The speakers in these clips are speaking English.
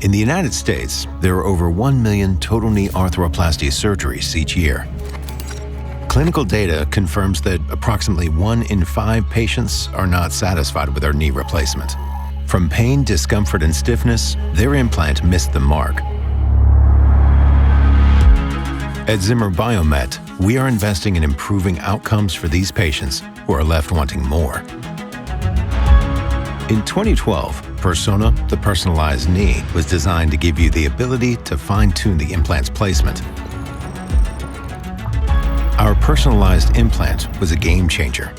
In the United States, there are over 1 million total knee arthroplasty surgeries each year. Clinical data confirms that approximately 1 in 5 patients are not satisfied with their knee replacement. From pain, discomfort, and stiffness, their implant missed the mark. At Zimmer Biomet, we are investing in improving outcomes for these patients who are left wanting more. In 2012, Persona, the personalized knee, was designed to give you the ability to fine-tune the implant's placement. Our personalized implant was a game changer,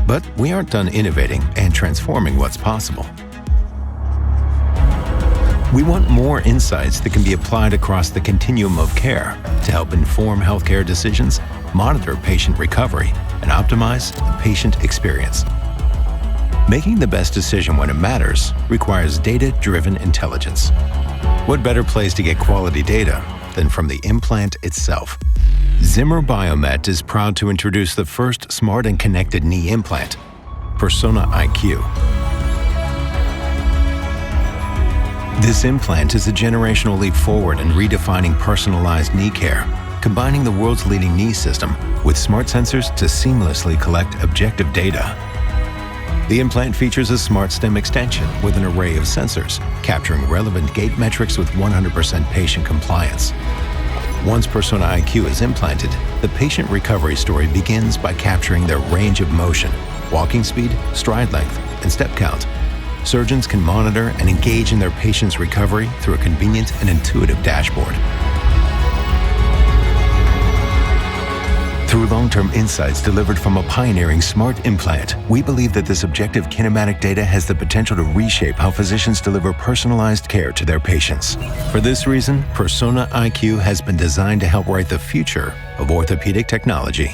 but we aren't done innovating and transforming what's possible. We want more insights that can be applied across the continuum of care to help inform healthcare decisions, monitor patient recovery, and optimize the patient experience. Making the best decision when it matters requires data-driven intelligence. What better place to get quality data than from the implant itself? Zimmer Biomet is proud to introduce the first smart and connected knee implant, Persona IQ. This implant is a generational leap forward in redefining personalized knee care, combining the world's leading knee system with smart sensors to seamlessly collect objective data. The implant features a smart stem extension with an array of sensors, capturing relevant gait metrics with 100% patient compliance. Once Persona IQ is implanted, the patient recovery story begins by capturing their range of motion, walking speed, stride length, and step count. Surgeons can monitor and engage in their patient's recovery through a convenient and intuitive dashboard. Through long-term insights delivered from a pioneering smart implant, we believe that this objective kinematic data has the potential to reshape how physicians deliver personalized care to their patients. For this reason, Persona IQ has been designed to help write the future of orthopedic technology.